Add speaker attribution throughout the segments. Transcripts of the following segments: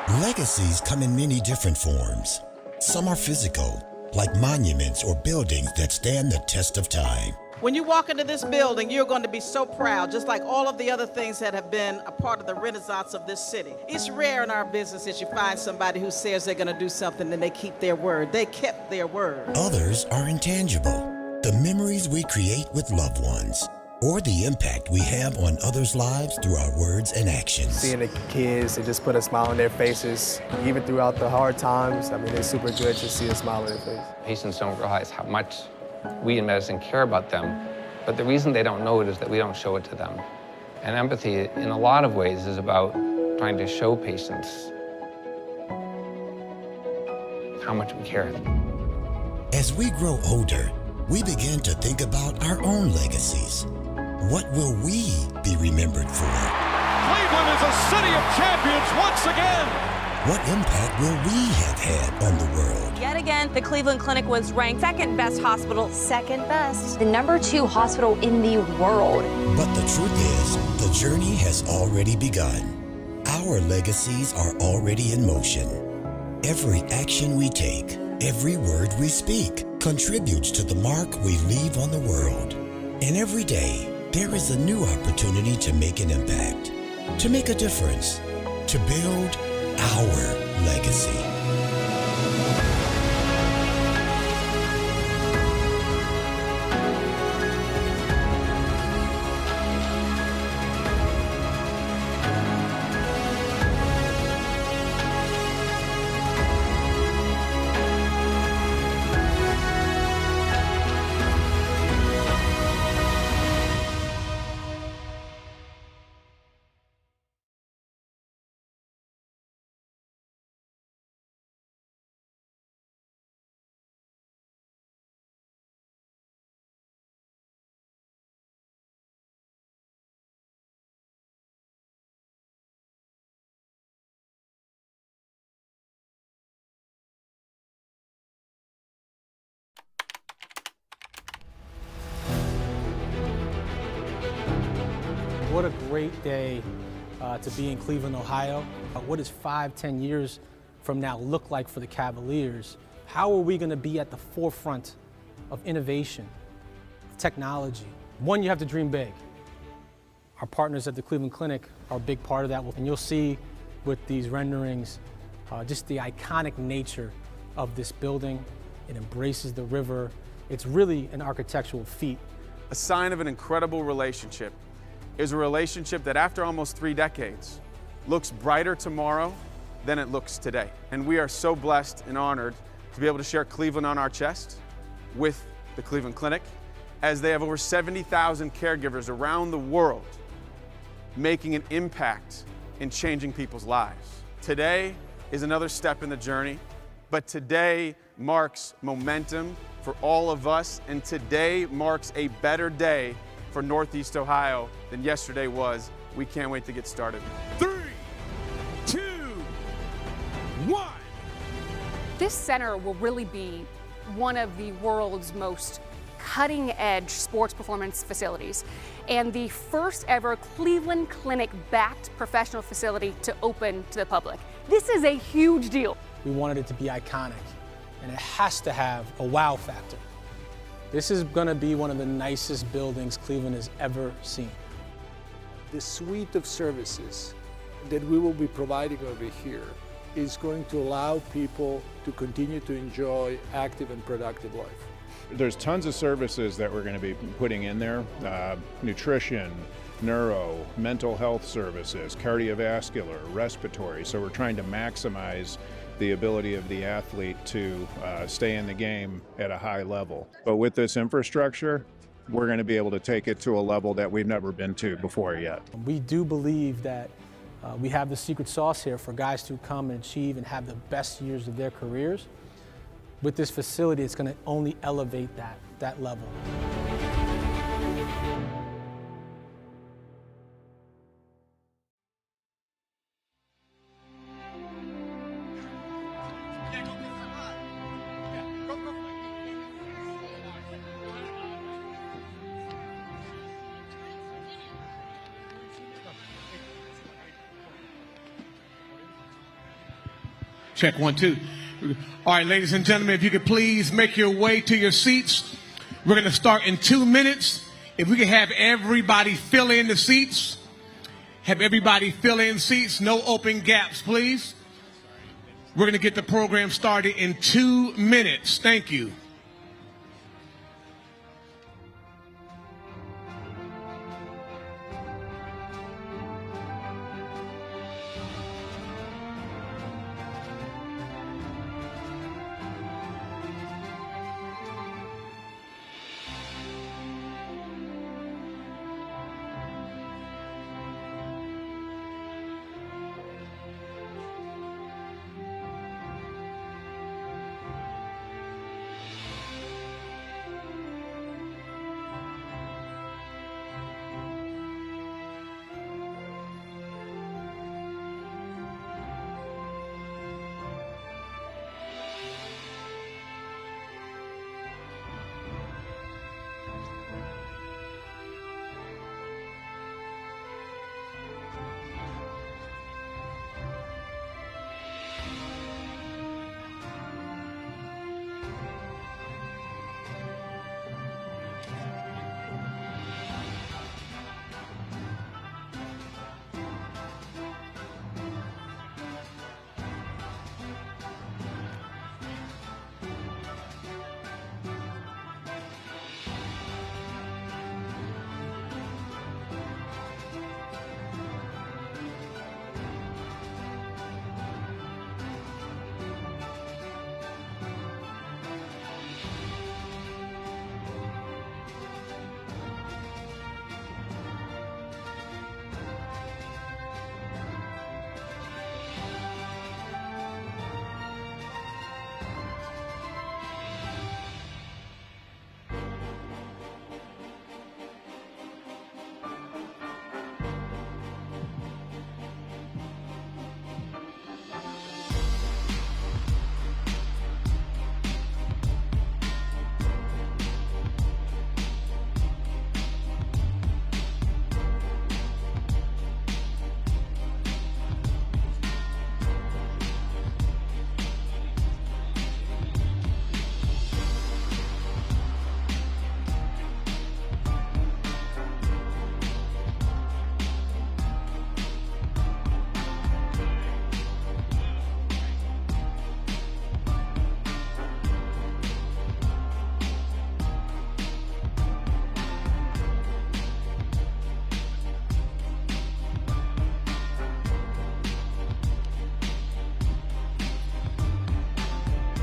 Speaker 1: Legacies come in many different forms. Some are physical, like monuments or buildings that stand the test of time.
Speaker 2: When you walk into this building, you're going to be so proud, just like all of the other things that have been a part of the renaissance of this city. It's rare in our business that you find somebody who says they're going to do something and they keep their word. They kept their word.
Speaker 1: Others are intangible, the memories we create with loved ones, or the impact we have on others' lives through our words and actions.
Speaker 3: Seeing the kids, it just put a smile on their faces, even throughout the hard times. I mean, it's super good to see a smile on their face.
Speaker 4: Patients don't realize how much we in medicine care about them, but the reason they don't know it is that we don't show it to them. And empathy, in a lot of ways, is about trying to show patients how much we care.
Speaker 1: As we grow older, we begin to think about our own legacies. What will we be remembered for?
Speaker 5: Cleveland is a city of champions once again.
Speaker 1: What impact will we have had on the world?
Speaker 6: Yet again, the Cleveland Clinic was ranked second best hospital.
Speaker 7: Second best. The #2 hospital in the world.
Speaker 1: But the truth is, the journey has already begun. Our legacies are already in motion. Every action we take, every word we speak, contributes to the mark we leave on the world. And every day, there is a new opportunity to make an impact, to make a difference, to build our legacy.
Speaker 8: What a great day to be in Cleveland, Ohio. What does 5-10 years from now look like for the Cavaliers? How are we going to be at the forefront of innovation, of technology? One, you have to dream big. Our partners at the Cleveland Clinic are a big part of that. And you'll see with these renderings just the iconic nature of this building. It embraces the river. It's really an architectural feat.
Speaker 9: A sign of an incredible relationship is a relationship that after almost 3 decades looks brighter tomorrow than it looks today. And we are so blessed and honored to be able to share Cleveland on our chest with the Cleveland Clinic, as they have over 70,000 caregivers around the world making an impact in changing people's lives. Today is another step in the journey, but today marks momentum for all of us, and today marks a better day for Northeast Ohio than yesterday was. We can't wait to get started.
Speaker 5: 3, 2, 1.
Speaker 10: This center will really be one of the world's most cutting-edge sports performance facilities and the first ever Cleveland Clinic-backed professional facility to open to the public. This is a huge deal.
Speaker 8: We wanted it to be iconic, and it has to have a wow factor. This is going to be one of the nicest buildings Cleveland has ever seen.
Speaker 11: The suite of services that we will be providing over here is going to allow people to continue to enjoy active and productive life.
Speaker 12: There's tons of services that we're going to be putting in there. Nutrition, neuro, mental health services, cardiovascular, respiratory. So we're trying to maximize the ability of the athlete to stay in the game at a high level. But with this infrastructure, we're going to be able to take it to a level that we've never been to before yet.
Speaker 8: We do believe that we have the secret sauce here for guys to come and achieve and have the best years of their careers. With this facility, it's going to only elevate that level.
Speaker 13: Check 1, 2. All right, ladies and gentlemen, if you could please make your way to your seats. We're going to start in 2 minutes. If we could have everybody fill in the seats. Have everybody fill in seats. No open gaps, please. We're going to get the program started in 2 minutes. Thank you.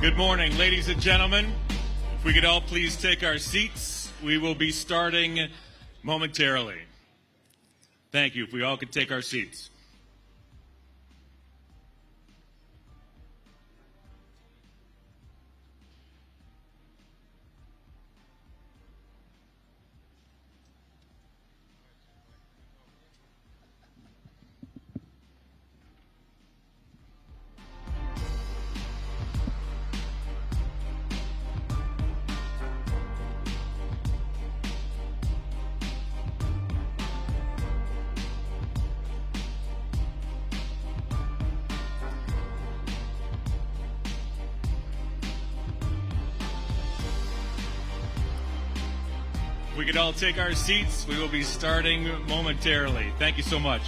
Speaker 14: Good morning, ladies and gentlemen. If we could all please take our seats, we will be starting momentarily. Thank you. If we all could take our seats. If we could all take our seats, we will be starting momentarily. Thank you so much.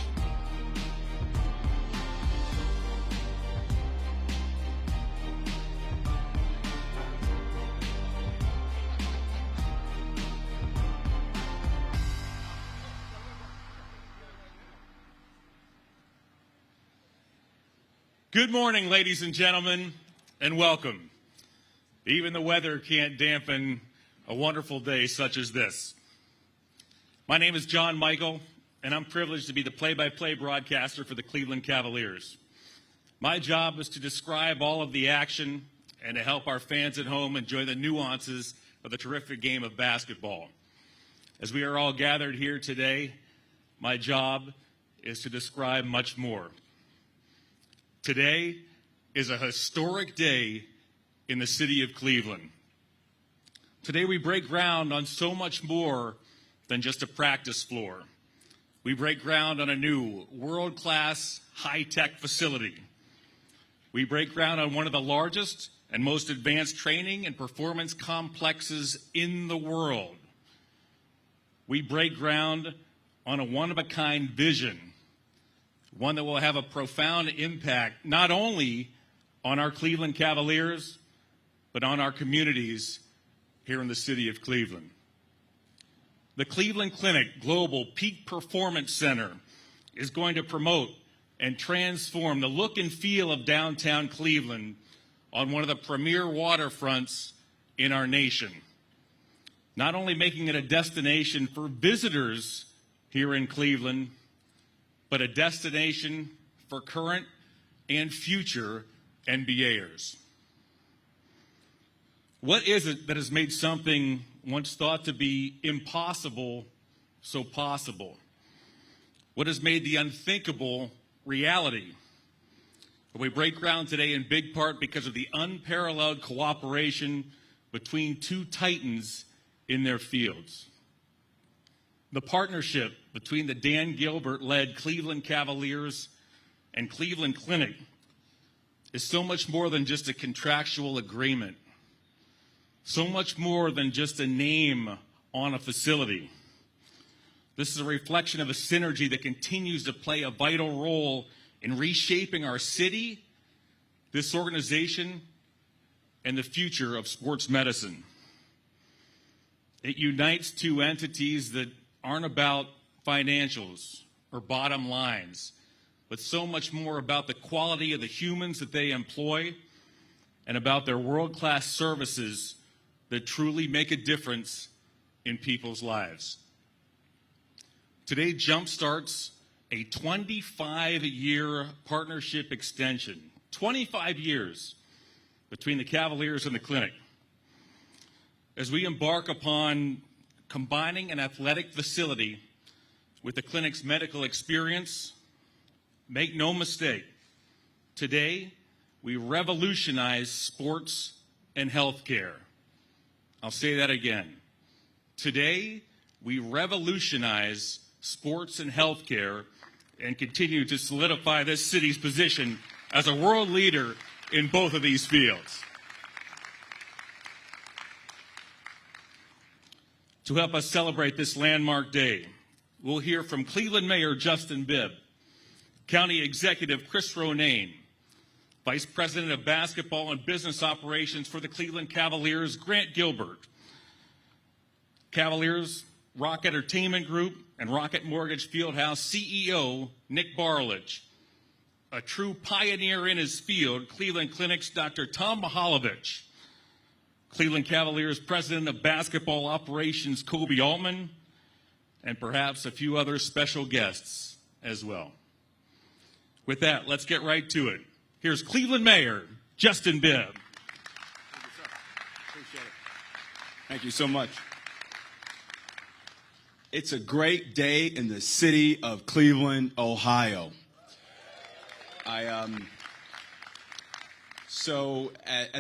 Speaker 14: Good morning, ladies and gentlemen, and welcome. Even the weather can't dampen a wonderful day such as this. My name is John Michael, and I'm privileged to be the play-by-play broadcaster for the Cleveland Cavaliers. My job is to describe all of the action and to help our fans at home enjoy the nuances of the terrific game of basketball. As we are all gathered here today, my job is to describe much more. Today is a historic day in the city of Cleveland. Today we break ground on so much more than just a practice floor. We break ground on a new world-class high-tech facility. We break ground on one of the largest and most advanced training and performance complexes in the world. We break ground on a one-of-a-kind vision, one that will have a profound impact not only on our Cleveland Cavaliers, but on our communities here in the city of Cleveland. The Cleveland Clinic Global Peak Performance Center is going to promote and transform the look and feel of downtown Cleveland on one of the premier waterfronts in our nation. Not only making it a destination for visitors here in Cleveland, but a destination for current and future NBAers. What is it that has made something once thought to be impossible so possible? What has made the unthinkable reality? We break ground today in big part because of the unparalleled cooperation between two titans in their fields. The partnership between the Dan Gilbert-led Cleveland Cavaliers and Cleveland Clinic is so much more than just a contractual agreement, so much more than just a name on a facility. This is a reflection of a synergy that continues to play a vital role in reshaping our city, this organization, and the future of sports medicine. It unites two entities that aren't about financials or bottom lines, but so much more about the quality of the humans that they employ and about their world-class services that truly make a difference in people's lives. Today jumpstarts a 25-year partnership extension, 25 years between the Cavaliers and the Clinic. As we embark upon combining an athletic facility with the Clinic's medical experience, make no mistake, today we revolutionize sports and healthcare. I'll say that again. Today, we revolutionize sports and healthcare and continue to solidify this city's position as a world leader in both of these fields. To help us celebrate this landmark day, we'll hear from Cleveland Mayor Justin Bibb, County Executive Chris Ronan, Vice President of Basketball and Business Operations for the Cleveland Cavaliers, Grant Gilbert, Cavaliers Rock Entertainment Group and Rocket Mortgage Fieldhouse CEO Nick Barlich, a true pioneer in his field, Cleveland Clinic's Dr. Tom Mihalovich, Cleveland Cavaliers President of Basketball Operations Koby Altman, and perhaps a few other special guests as well. With that, let's get right to it. Here's Cleveland Mayor Justin Bibb.
Speaker 15: Thank you, sir. Appreciate it. Thank you so much. It's a great day in the city of Cleveland, Ohio. As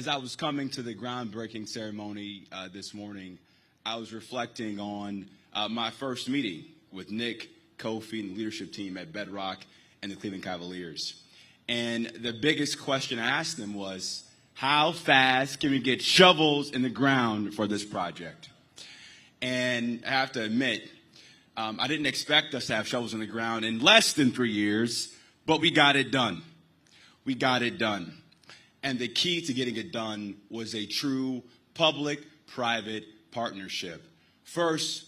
Speaker 15: I was coming to the groundbreaking ceremony this morning, I was reflecting on my first meeting with Nick, Kofi, and the leadership team at Bedrock and the Cleveland Cavaliers. And the biggest question I asked them was, how fast can we get shovels in the ground for this project? And I have to admit, I didn't expect us to have shovels in the ground in less than 3 years, but we got it done. We got it done. And the key to getting it done was a true public-private partnership. First,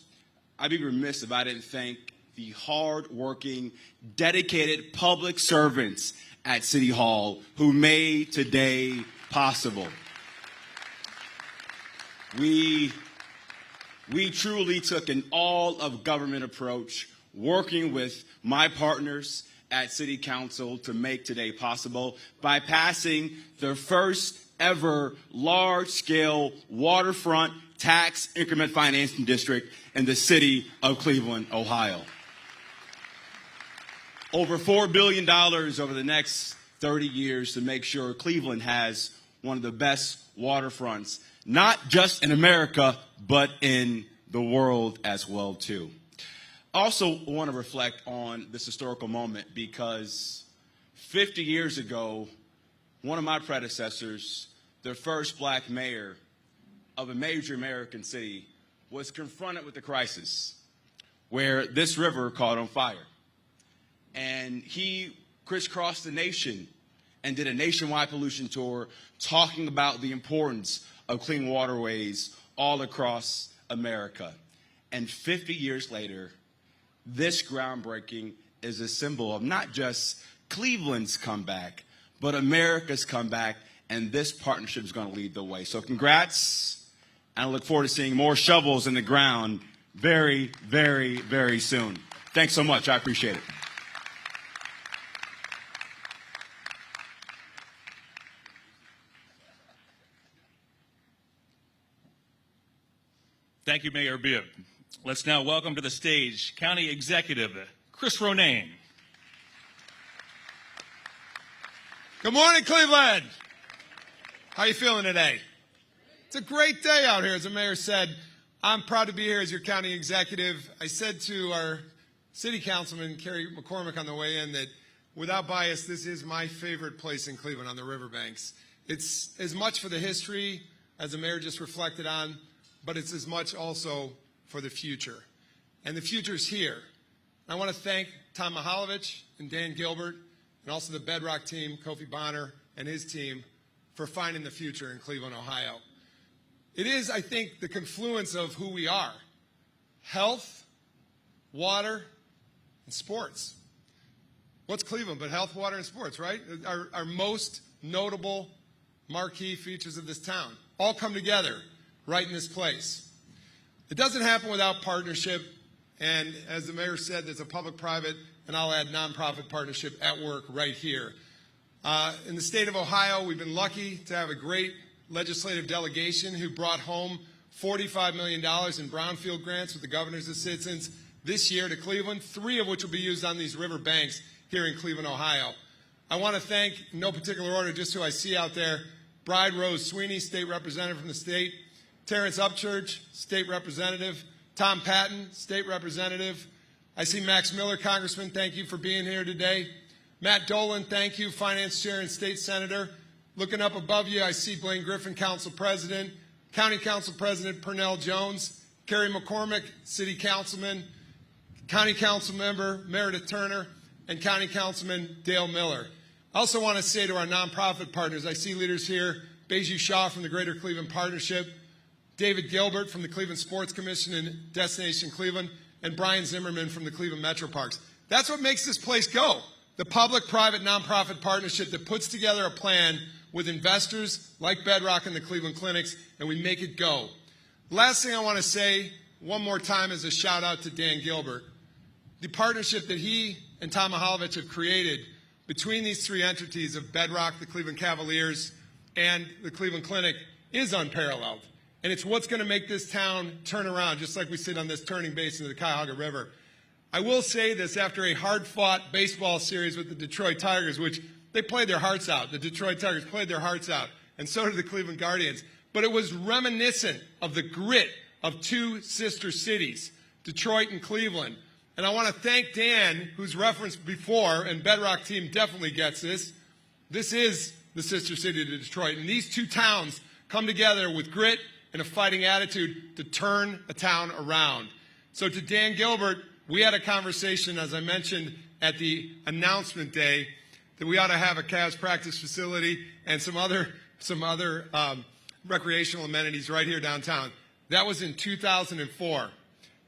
Speaker 15: I'd be remiss if I didn't thank the hard-working, dedicated public servants at City Hall who made today possible. We truly took an all-of-government approach, working with my partners at City Council to make today possible by passing the first ever large-scale waterfront tax increment financing district in the city of Cleveland, Ohio. Over $4 billion over the next 30 years to make sure Cleveland has one of the best waterfronts, not just in America, but in the world as well, too. I also want to reflect on this historical moment because 50 years ago, one of my predecessors, the first black mayor of a major American city, was confronted with a crisis where this river caught on fire. And he crisscrossed the nation and did a nationwide pollution tour talking about the importance of clean waterways all across America. And 50 years later, this groundbreaking is a symbol of not just Cleveland's comeback, but America's comeback, and this partnership is going to lead the way. So congrats, and I look forward to seeing more shovels in the ground very, very, very soon. Thanks so much. I appreciate it.
Speaker 14: Thank you, Mayor Bibb. Let's now welcome to the stage County Executive Chris Ronan.
Speaker 16: Good morning, Cleveland. How you feeling today? It's a great day out here, as the mayor said. I'm proud to be here as your county executive. I said to our city councilman, Kerry McCormick, on the way in that without bias, this is my favorite place in Cleveland on the riverbanks. It's as much for the history as the mayor just reflected on, but it's as much also for the future. And the future's here. I want to thank Tom Mihalovich and Dan Gilbert and also the Bedrock team, Kofi Bonner and his team, for finding the future in Cleveland, Ohio. It is, I think, the confluence of who we are: health, water, and sports. What's Cleveland but health, water, and sports, right? Our most notable marquee features of this town all come together right in this place. It doesn't happen without partnership, and as the mayor said, there's a public-private, and I'll add nonprofit partnership at work right here. In the state of Ohio, we've been lucky to have a great legislative delegation who brought home $45 million in brownfield grants with the governor's assistance this year to Cleveland, 3 of which will be used on these river banks here in Cleveland, Ohio. I want to thank, in no particular order, just who I see out there, Bride Rose Sweeney, state representative from the state, Terrence Upchurch, state representative, Tom Patton, state representative. I see Max Miller, congressman, thank you for being here today. Matt Dolan, thank you, finance chair and state senator. Looking up above you, I see Blaine Griffin, council president, county council president Pernell Jones, Kerry McCormick, city councilman, county council member Meredith Turner, and county councilman Dale Miller. I also want to say to our nonprofit partners, I see leaders here, Beju Shaw from the Greater Cleveland Partnership, David Gilbert from the Cleveland Sports Commission and Destination Cleveland, and Brian Zimmerman from the Cleveland Metro Parks. That's what makes this place go. The public-private nonprofit partnership that puts together a plan with investors like Bedrock and the Cleveland Clinics, and we make it go. Last thing I want to say one more time is a shout out to Dan Gilbert. The partnership that he and Tom Mihalovich have created between these 3 entities of Bedrock, the Cleveland Cavaliers, and the Cleveland Clinic is unparalleled. And it's what's going to make this town turn around, just like we sit on this turning base into the Cuyahoga River. I will say this, after a hard-fought baseball series with the Detroit Tigers, which they played their hearts out. The Detroit Tigers played their hearts out, and so did the Cleveland Guardians. But it was reminiscent of the grit of 2 sister cities, Detroit and Cleveland. And I want to thank Dan, who's referenced before, and Bedrock team definitely gets this. This is the sister city of Detroit, and these 2 towns come together with grit and a fighting attitude to turn a town around. So to Dan Gilbert, we had a conversation, as I mentioned, at the announcement day, that we ought to have a Cavs practice facility and some other recreational amenities right here downtown. That was in 2004. It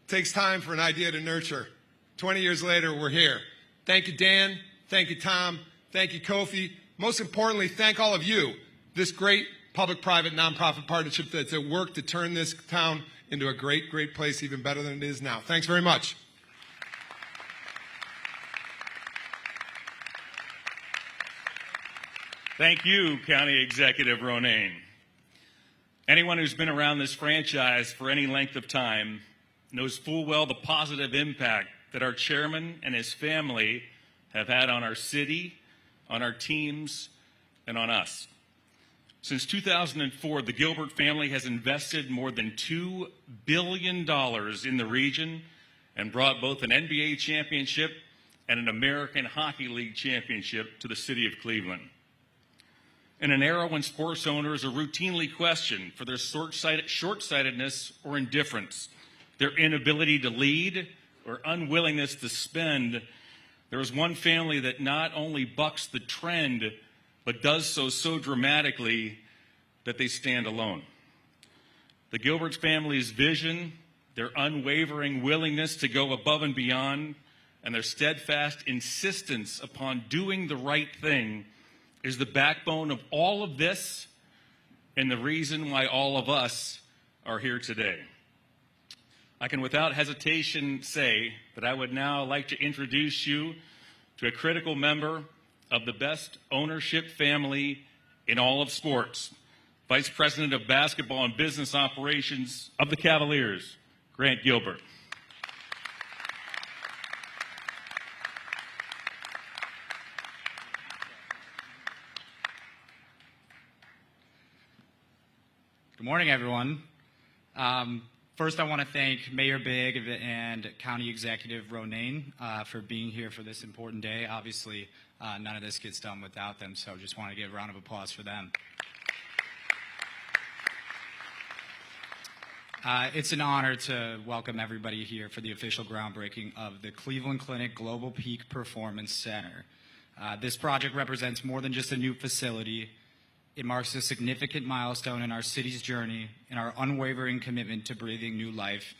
Speaker 16: takes time for an idea to nurture. 20 years later, we're here. Thank you, Dan. Thank you, Tom. Thank you, Kofi. Most importantly, thank all of you, this great public-private nonprofit partnership that's at work to turn this town into a great, great place, even better than it is now. Thanks very much.
Speaker 14: Thank you, County Executive Ronan. Anyone who's been around this franchise for any length of time knows full well the positive impact that our chairman and his family have had on our city, on our teams, and on us. Since 2004, the Gilbert family has invested more than $2 billion in the region and brought both an NBA championship and an American Hockey League championship to the city of Cleveland. In an era when sports owners are routinely questioned for their short-sightedness or indifference, their inability to lead or unwillingness to spend, there is one family that not only bucks the trend, but does so dramatically that they stand alone. The Gilbert family's vision, their unwavering willingness to go above and beyond, and their steadfast insistence upon doing the right thing is the backbone of all of this and the reason why all of us are here today. I can without hesitation say that I would now like to introduce you to a critical member of the best ownership family in all of sports, Vice President of Basketball and Business Operations of the Cavaliers, Grant Gilbert.
Speaker 17: Good morning, everyone. First, I want to thank Mayor Bibb and County Executive Ronan for being here for this important day. Obviously, none of this gets done without them, so just want to give a round of applause for them. It's an honor to welcome everybody here for the official groundbreaking of the Cleveland Clinic Global Peak Performance Center. This project represents more than just a new facility. It marks a significant milestone in our city's journey and our unwavering commitment to breathing new life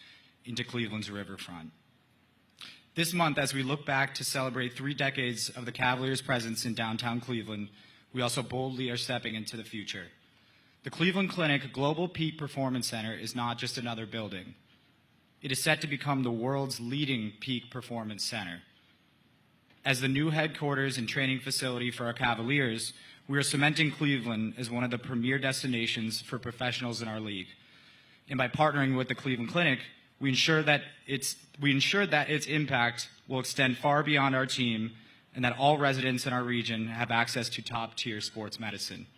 Speaker 17: into Cleveland's riverfront. This month, as we look back to celebrate 3 decades of the Cavaliers' presence in downtown Cleveland, we also boldly are stepping into the future. The Cleveland Clinic Global Peak Performance Center is not just another building. It is set to become the world's leading peak performance center. As the new headquarters and training facility for our Cavaliers, we are cementing Cleveland as one of the premier destinations for professionals in our league. And by partnering with the Cleveland Clinic, we ensure that its impact will extend far beyond our team and that all residents in our region have access to top-tier sports medicine.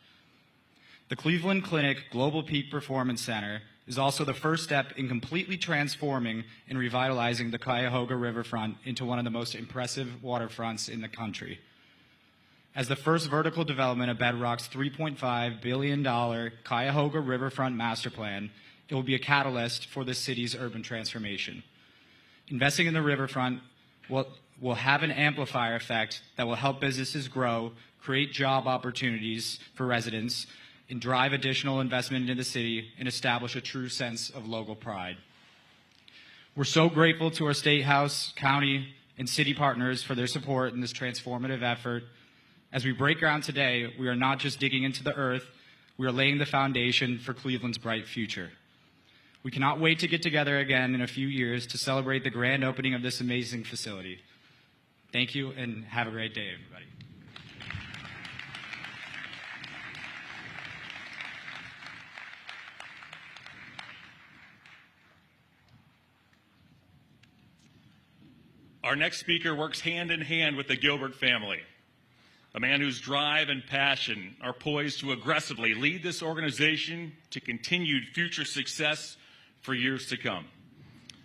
Speaker 17: The Cleveland Clinic Global Peak Performance Center is also the first step in completely transforming and revitalizing the Cuyahoga riverfront into one of the most impressive waterfronts in the country. As the first vertical development of Bedrock's $3.5 billion Cuyahoga Riverfront Master Plan, it will be a catalyst for the city's urban transformation. Investing in the riverfront will have an amplifier effect that will help businesses grow, create job opportunities for residents, and drive additional investment into the city and establish a true sense of local pride. We're so grateful to our State House, county, and city partners for their support in this transformative effort. As we break ground today, we are not just digging into the earth, we are laying the foundation for Cleveland's bright future. We cannot wait to get together again in a few years to celebrate the grand opening of this amazing facility. Thank you, and have a great day, everybody.
Speaker 14: Our next speaker works hand in hand with the Gilbert family. A man whose drive and passion are poised to aggressively lead this organization to continued future success for years to come.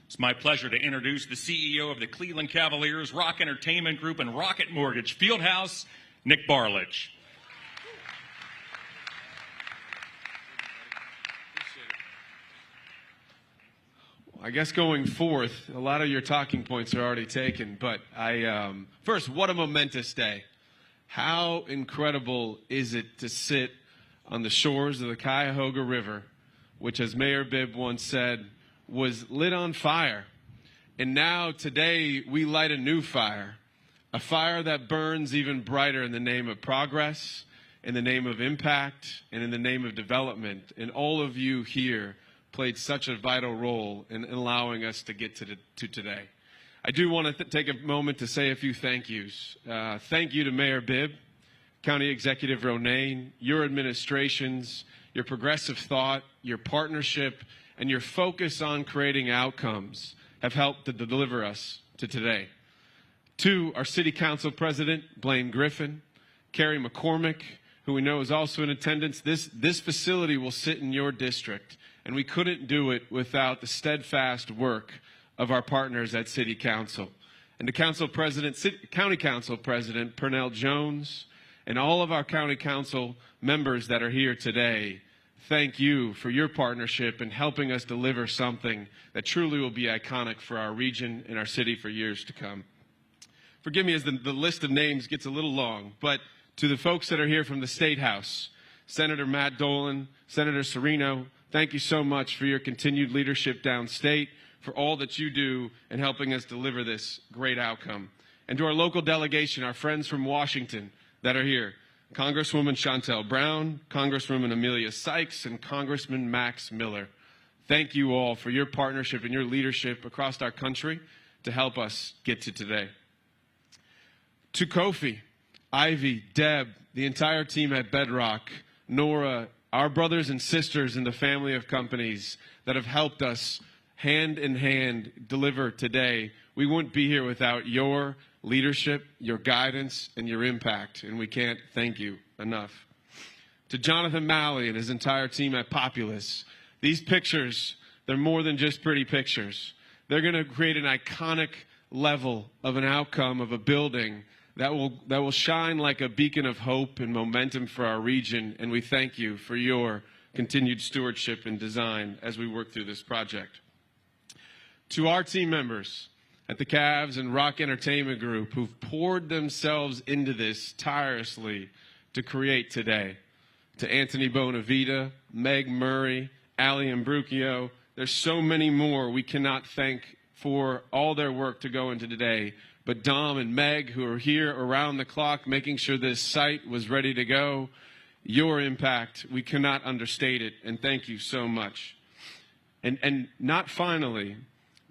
Speaker 14: It's my pleasure to introduce the CEO of the Cleveland Cavaliers, Rock Entertainment Group, and Rocket Mortgage Fieldhouse, Nick Barlich.
Speaker 9: I guess going forth, a lot of your talking points are already taken, but first, what a momentous day. How incredible is it to sit on the shores of the Cuyahoga River, which, as Mayor Bibb once said, was lit on fire. And now, today, we light a new fire, a fire that burns even brighter in the name of progress, in the name of impact, and in the name of development. And all of you here played such a vital role in allowing us to get to today. I do want to take a moment to say a few thank yous. Thank you to Mayor Bibb, County Executive Ronan, your administrations, your progressive thought, your partnership, and your focus on creating outcomes have helped to deliver us to today. To our City Council President, Blaine Griffin, Carrie McCormick, who we know is also in attendance. This facility will sit in your district, and we couldn't do it without the steadfast work of our partners at City Council. And to Council President, County Council President Pernell Jones, And all of our county council members that are here today, thank you for your partnership in helping us deliver something that truly will be iconic for our region and our city for years to come. Forgive me as the list of names gets a little long, but to the folks that are here from the State House, Senator Matt Dolan, Senator Serino, thank you so much for your continued leadership downstate, for all that you do in helping us deliver this great outcome. And to our local delegation, our friends from Washington that are here, Congresswoman Shontel Brown, Congresswoman Amelia Sykes, and Congressman Max Miller. Thank you all for your partnership and your leadership across our country to help us get to today. To Kofi, Ivy, Deb, the entire team at Bedrock, Nora, our brothers and sisters in the family of companies that have helped us hand in hand deliver today, we wouldn't be here without your leadership, your guidance, and your impact, and we can't thank you enough. To Jonathan Malley and his entire team at Populous, these pictures, they're more than just pretty pictures. They're going to create an iconic level of an outcome of a building that will shine like a beacon of hope and momentum for our region, and we thank you for your continued stewardship and design as we work through this project. To our team members at the Cavs and Rock Entertainment Group who've poured themselves into this tirelessly to create today, to Anthony Bonavita, Meg Murray, Ali Imbrucchio, there's so many more we cannot thank for all their work to go into today. But Dom and Meg, who are here around the clock making sure this site was ready to go, your impact, we cannot understate it, and thank you so much. And not finally,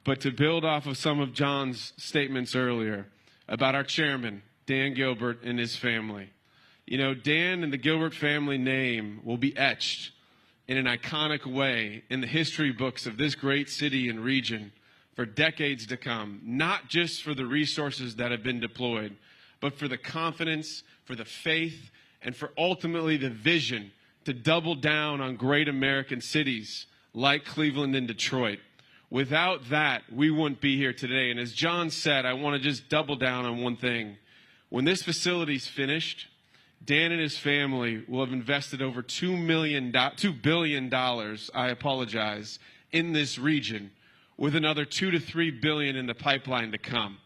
Speaker 9: but to build off of some of John's statements earlier about our chairman, Dan Gilbert, and his family. You know, Dan and the Gilbert family name will be etched in an iconic way in the history books of this great city and region for decades to come, not just for the resources that have been deployed, but for the confidence, for the faith, and for ultimately the vision to double down on great American cities like Cleveland and Detroit. Without that, we wouldn't be here today. And as John said, I want to just double down on one thing. When this facility's finished, Dan and his family will have invested over $2 billion, I apologize, in this region, with another $2 to $3 billion in the pipeline to come.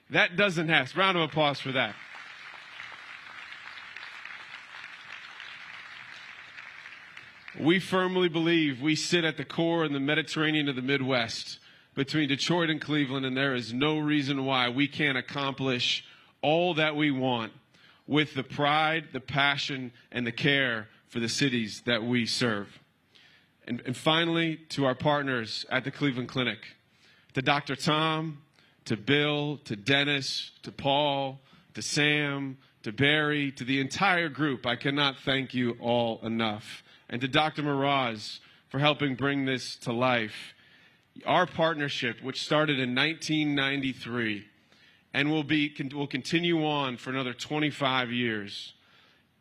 Speaker 9: That doesn't have, round of applause for that. We firmly believe we sit at the core in the Mediterranean of the Midwest between Detroit and Cleveland, and there is no reason why we can't accomplish all that we want with the pride, the passion, and the care for the cities that we serve. And finally, to our partners at the Cleveland Clinic, to Dr. Tom, to Bill, to Dennis, to Paul, to Sam, to Barry, to the entire group, I cannot thank you all enough. And to Dr. Meraz for helping bring this to life. Our partnership, which started in 1993 and will continue on for another 25 years,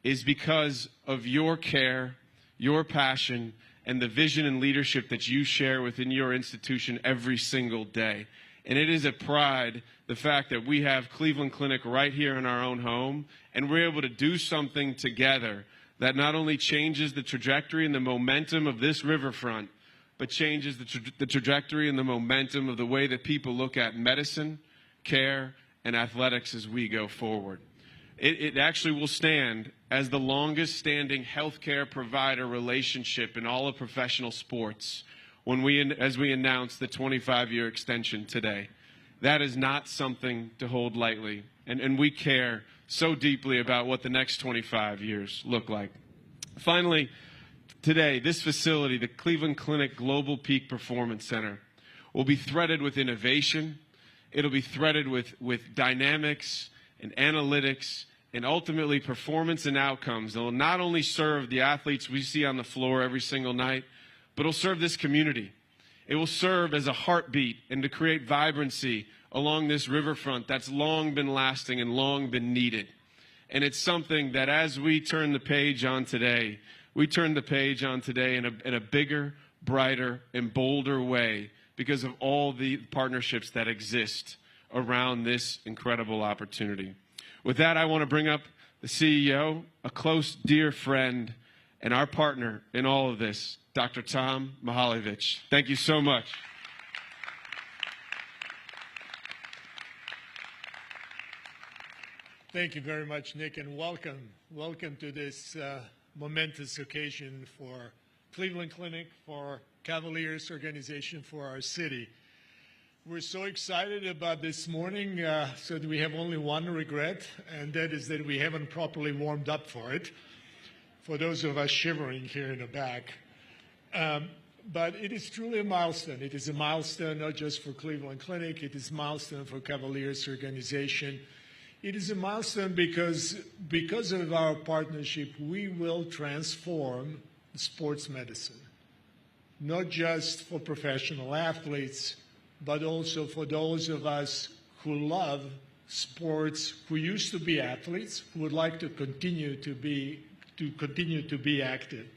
Speaker 9: is because of your care, your passion, and the vision and leadership that you share within your institution every single day. And it is a pride, the fact that we have Cleveland Clinic right here in our own home, and we're able to do something together that not only changes the trajectory and the momentum of this riverfront, but changes the trajectory and the momentum of the way that people look at medicine, care, and athletics as we go forward. It actually will stand as the longest standing healthcare provider relationship in all of professional sports as we announce the 25-year extension today. That is not something to hold lightly, and we care so deeply about what the next 25 years look like. Finally, today, this facility, the Cleveland Clinic Global Peak Performance Center, will be threaded with innovation. It'll be threaded with dynamics and analytics and ultimately performance and outcomes that will not only serve the athletes we see on the floor every single night, but it'll serve this community. It will serve as a heartbeat and to create vibrancy along this riverfront that's long been lasting and long been needed. And it's something that as we turn the page on today, we turn the page on today in a bigger, brighter, and bolder way because of all the partnerships that exist around this incredible opportunity. With that, I want to bring up the CEO, a close, dear friend, and our partner in all of this, Dr. Tom Mihaljevic. Thank you so much.
Speaker 11: Thank you very much, Nick, and welcome. Welcome to this momentous occasion for Cleveland Clinic, for Cavaliers organization, for our city. We're so excited about this morning, so that we have only one regret, and that is that we haven't properly warmed up for it, for those of us shivering here in the back. But it is truly a milestone. It is a milestone not just for Cleveland Clinic, it is a milestone for Cavaliers organization. It is a milestone because of our partnership, we will transform sports medicine, not just for professional athletes, but also for those of us who love sports, who used to be athletes, who would like to continue to be active.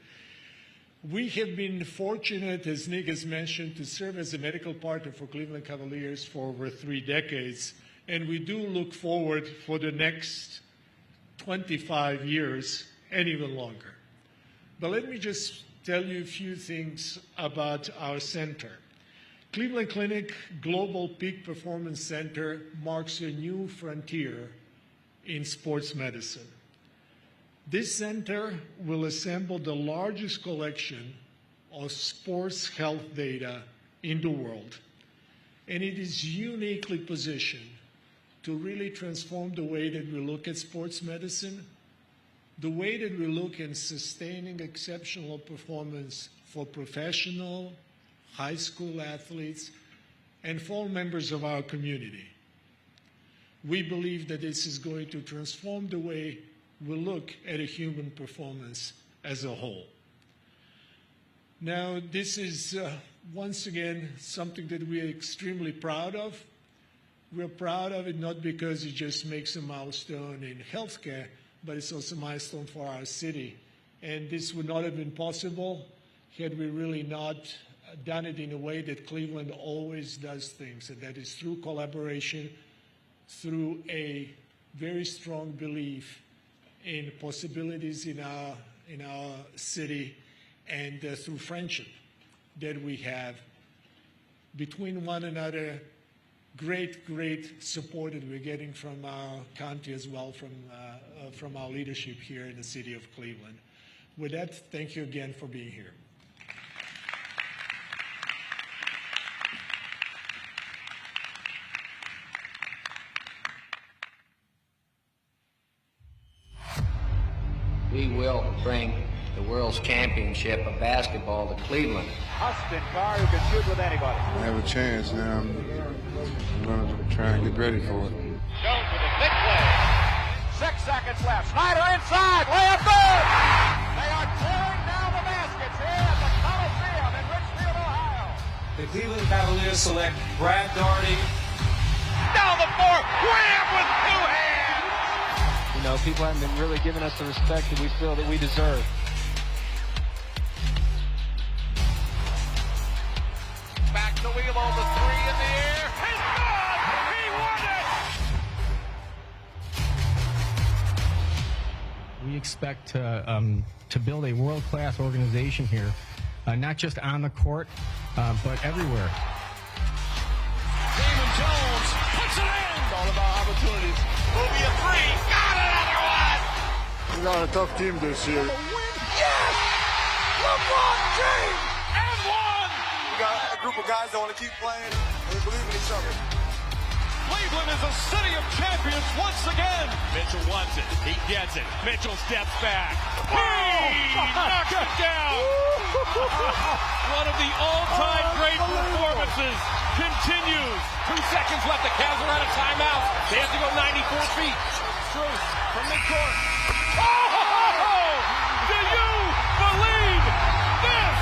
Speaker 11: We have been fortunate, as Nick has mentioned, to serve as a medical partner for Cleveland Cavaliers for over 3 decades. And we do look forward for the next 25 years and even longer. But let me just tell you a few things about our center. Cleveland Clinic Global Peak Performance Center marks a new frontier in sports medicine. This center will assemble the largest collection of sports health data in the world, and it is uniquely positioned to really transform the way that we look at sports medicine, the way that we look in sustaining exceptional performance for professional, high school athletes, and for all members of our community. We believe that this is going to transform the way we look at a human performance as a whole. Now, this is once again something that we are extremely proud of. We're proud of it not because it just makes a milestone in healthcare, but it's also a milestone for our city. And this would not have been possible had we really not done it in a way that Cleveland always does things, and that is through collaboration, through a very strong belief in possibilities in our city, and through friendship that we have between one another. Great support that we're getting from our county as well, from our leadership here in the city of Cleveland. With that, thank you again for being here.
Speaker 18: We will bring the World's Championship of basketball to Cleveland.
Speaker 5: Austin Carr, who can shoot with anybody.
Speaker 19: I have a chance now. I'm going to try and get ready for it.
Speaker 5: Jones with a big play. 6 seconds left. Snyder inside. Layup good. They are tearing down the baskets here at the Coliseum in Richfield, Ohio.
Speaker 20: The Cleveland Cavaliers select Brad Daugherty.
Speaker 5: Down the floor. Wham with 2 hands.
Speaker 20: You know, people haven't been really giving us the respect that we feel that we deserve.
Speaker 5: Back the wheel over 3 in the air. He's gone! He won it!
Speaker 21: We expect to build a world-class organization here, not just on the court, but everywhere.
Speaker 5: Damon Jones puts it in! It's all about opportunities. Will be a 3. Got another one!
Speaker 19: We got a tough team this year.
Speaker 5: Yes! LeBron James! And one!
Speaker 19: We got a group of guys that want to keep playing and we believe in each other.
Speaker 5: Cleveland is a city of champions once again. Mitchell wants it. He gets it. Mitchell steps back. He knocks it down. One of the all-time great performances continues. 2 seconds left. The Cavs are out of timeouts. They have to go 94 feet. Strus from midcourt. Oh! Do you believe this?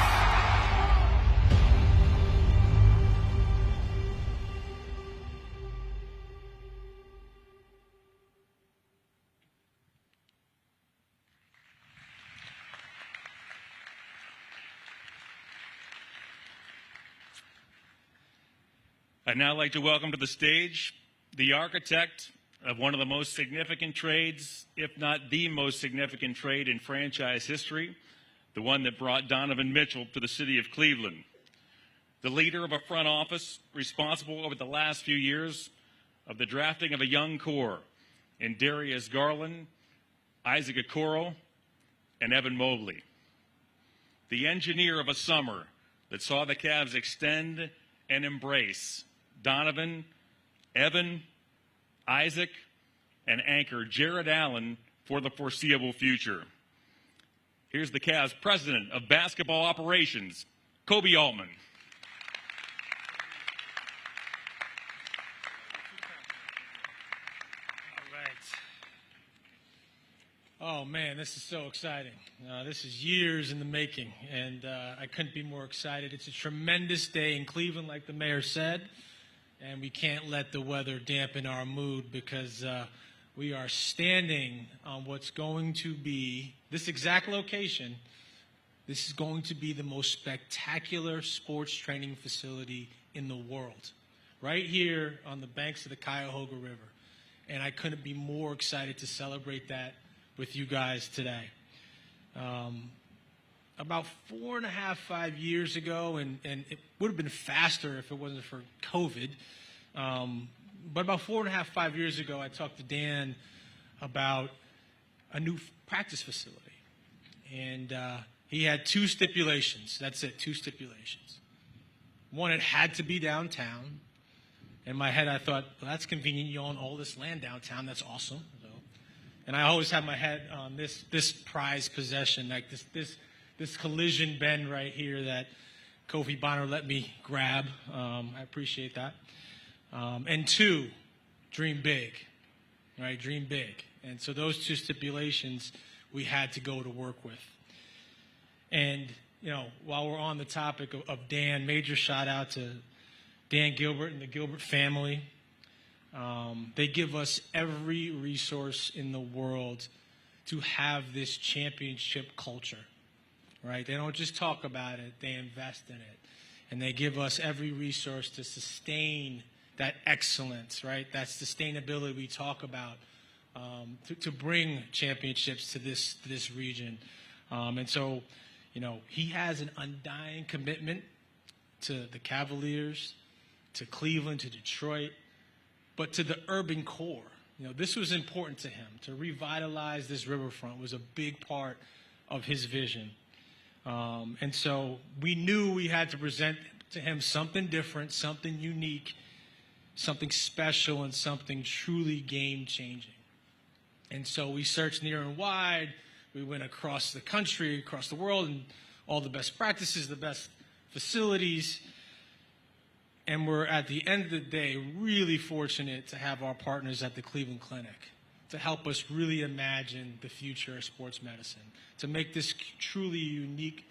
Speaker 14: I'd now like to welcome to the stage the architect of one of the most significant trades, if not the most significant trade in franchise history, the one that brought Donovan Mitchell to the city of Cleveland. The leader of a front office responsible over the last few years of the drafting of a young core in Darius Garland, Isaac Okoro, and Evan Mobley. The engineer of a summer that saw the Cavs extend and embrace Donovan, Evan, Isaac, and anchor Jared Allen for the foreseeable future. Here's the Cavs president of basketball operations, Koby Altman.
Speaker 8: Oh man, this is so exciting. This is years in the making, and I couldn't be more excited. It's a tremendous day in Cleveland, like the mayor said, and we can't let the weather dampen our mood because we are standing on what's going to be, this exact location, this is going to be the most spectacular sports training facility in the world, right here on the banks of the Cuyahoga River. And I couldn't be more excited to celebrate that with you guys today. About 4.5, 5 years ago, and it would have been faster if it wasn't for COVID, but about 4.5, 5 years ago, I talked to Dan about a new practice facility. And he had two stipulations. That's it, two stipulations. One, it had to be downtown. In my head, I thought, well, that's convenient. You own all this land downtown. That's awesome. And I always have my head on this prized possession, like this collision bend right here that Kofi Bonner let me grab. I appreciate that. And two, dream big, right? Dream big. And so those two stipulations we had to go to work with. And, you know, while we're on the topic of Dan, major shout out to Dan Gilbert and the Gilbert family. They give us every resource in the world to have this championship culture, right? They don't just talk about it, they invest in it. And they give us every resource to sustain that excellence, right? That sustainability we talk about, to bring championships to this region. And so, you know, he has an undying commitment to the Cavaliers, to Cleveland, to Detroit, but to the urban core. You know, this was important to him. To revitalize this riverfront was a big part of his vision. And so we knew we had to present to him something different, something unique, something special, and something truly game-changing. And so we searched near and wide. We went across the country, across the world, and all the best practices, the best facilities. And we're, at the end of the day, really fortunate to have our partners at the Cleveland Clinic to help us really imagine the future of sports medicine, to make this truly unique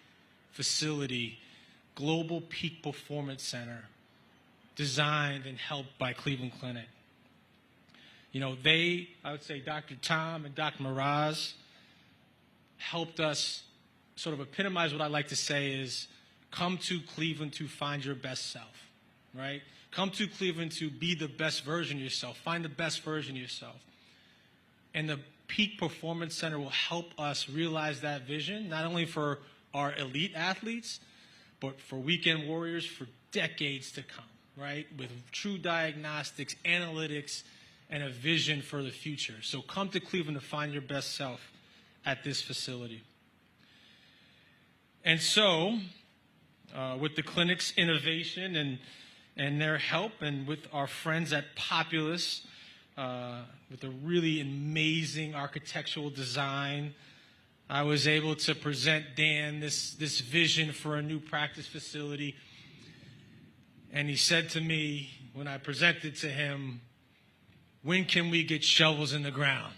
Speaker 8: facility, Global Peak Performance Center, designed and helped by Cleveland Clinic. You know, I would say Dr. Tom and Dr. Miraz helped us sort of epitomize what I like to say is, come to Cleveland to find your best self. Right? Come to Cleveland to be the best version of yourself. Find the best version of yourself. And the Peak Performance Center will help us realize that vision, not only for our elite athletes, but for weekend warriors for decades to come, right? With true diagnostics, analytics, and a vision for the future. So come to Cleveland to find your best self at this facility. And so, with the clinic's innovation and their help, and with our friends at Populous, with a really amazing architectural design, I was able to present Dan this vision for a new practice facility. And he said to me, when I presented to him, when can we get shovels in the ground?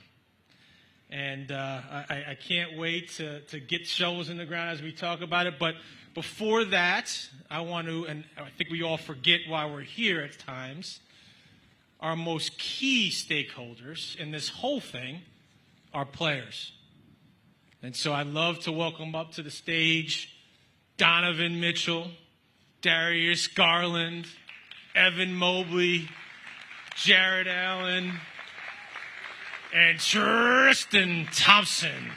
Speaker 8: And I can't wait to get shovels in the ground as we talk about it. But before that, I want to, and I think we all forget why we're here at times, our most key stakeholders in this whole thing are players. And so I'd love to welcome up to the stage Donovan Mitchell, Darius Garland, Evan Mobley, Jared Allen,
Speaker 13: and Tristan Thompson.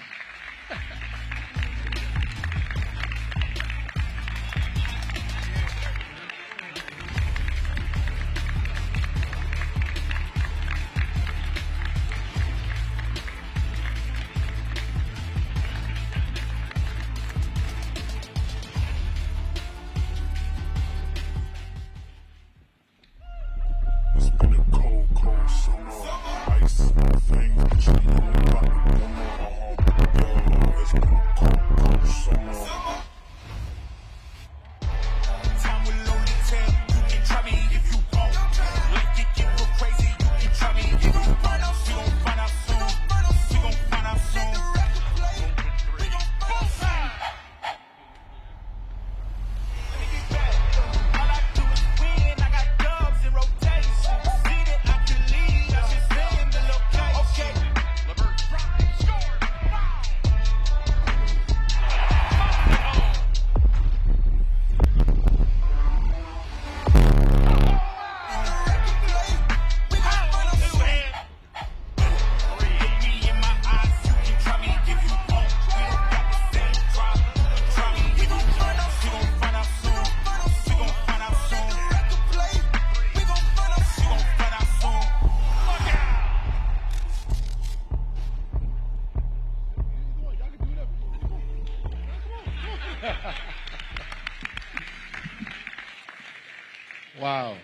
Speaker 2: Wow.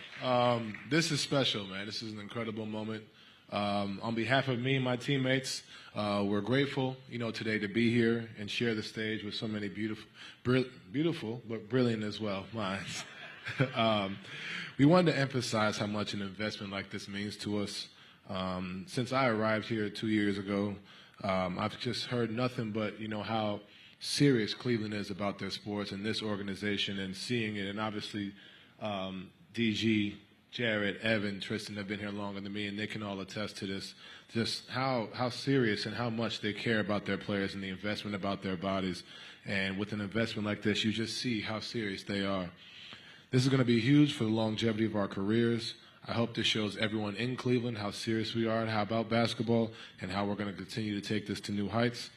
Speaker 2: This is special, man. This is an incredible moment. On behalf of me and my teammates, we're grateful, today to be here and share the stage with so many beautiful, but brilliant as well minds. We wanted to emphasize how much an investment like this means to us. Since I arrived here 2 years ago, I've just heard nothing but, how serious Cleveland is about their sports and this organization and seeing it. And obviously, DG, Jared, Evan, Tristan have been here longer than me, and they can all attest to this, just how serious and how much they care about their players and the investment about their bodies. And with an investment like this, you just see how serious they are. This is going to be huge for the longevity of our careers. I hope this shows everyone in Cleveland how serious we are and how about basketball and how we're going to continue to take this to new heights.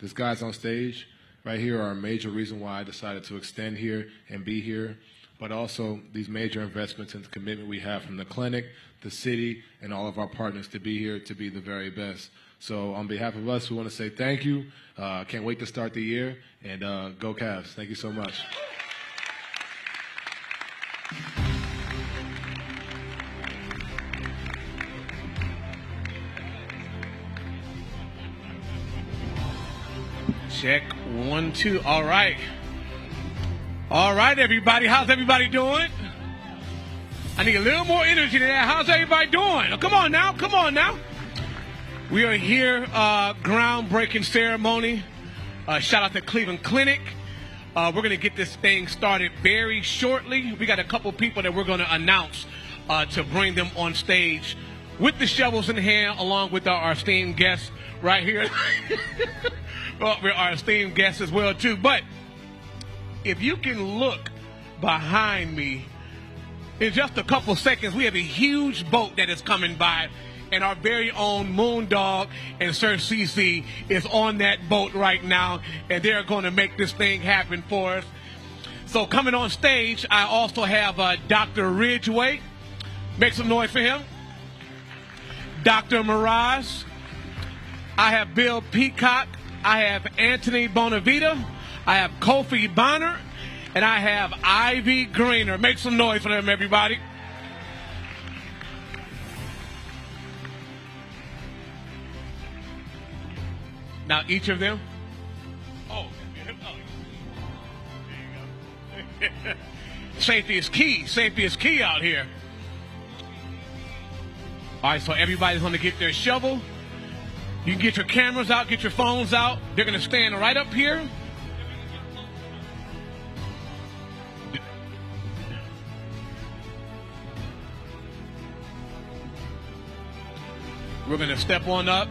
Speaker 2: These guys on stage right here are a major reason why I decided to extend here and be here, but also these major investments and the commitment we have from the clinic, the city, and all of our partners to be here to be the very best. So on behalf of us, we want to say thank you. Can't wait to start the year, and go Cavs. Thank you so much.
Speaker 13: Check 1, 2. All right. All right, everybody. How's everybody doing? I need a little more energy than that. How's everybody doing? Oh, come on now. Come on now. We are here, groundbreaking ceremony. Shout out to Cleveland Clinic. We're going to get this thing started very shortly. We got a couple people that we're going to announce to bring them on stage with the shovels in hand, along with our esteemed guests right here. Well, we're our esteemed guests as well, too. But if you can look behind me, in just a couple seconds, we have a huge boat that is coming by, and our very own Moondog and Sir CC is on that boat right now, and they're going to make this thing happen for us. So coming on stage, I also have Dr. Ridgway. Make some noise for him. Dr. Mirage. I have Bill Peacock. I have Anthony Bonavita. I have Kofi Bonner. And I have Ivy Greener. Make some noise for them, everybody. Now, each of them. Oh, there you go. Safety is key. Safety is key out here. All right, so everybody's going to get their shovel. You can get your cameras out, get your phones out. They're going to stand right up here. We're going to step on up.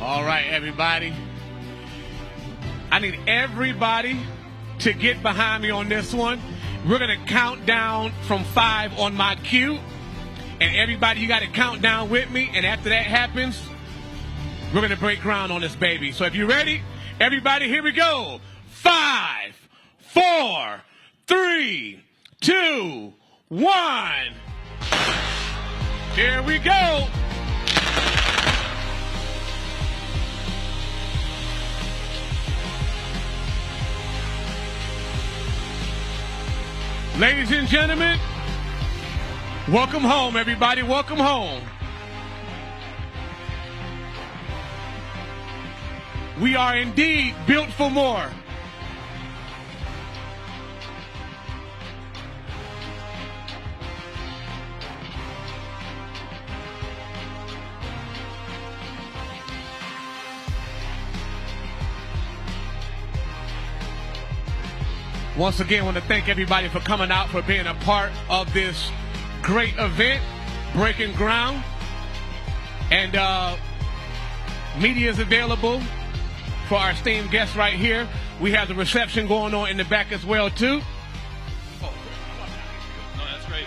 Speaker 13: All right, everybody. I need everybody to get behind me on this one. We're going to count down from 5 on my cue. And everybody, you got to count down with me. And after that happens, we're going to break ground on this baby. So if you're ready, everybody, here we go. 5, 4, 3, 2, 1. Here we go. Ladies and gentlemen, welcome home, everybody. Welcome home. We are indeed built for more. Once again, I want to thank everybody for coming out, for being a part of this great event, breaking ground. And media is available for our esteemed guests right here. We have the reception going on in the back as well, too.
Speaker 14: No, that's great.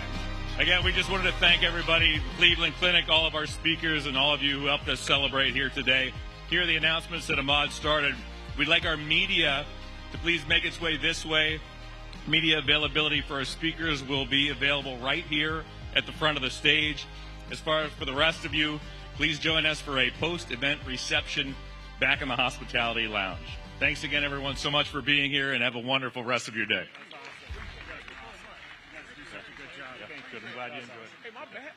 Speaker 14: Again, we just wanted to thank everybody, Cleveland Clinic, all of our speakers, and all of you who helped us celebrate here today. Here are the announcements that Ahmad started. We'd like our media to please make its way this way. Media availability for our speakers will be available right here at the front of the stage. As far as for the rest of you, please join us for a post-event reception back in the hospitality lounge. Thanks again, everyone, so much for being here, and have a wonderful rest of your day.
Speaker 13: Good. I'm glad you enjoyed it. Hey, my bad.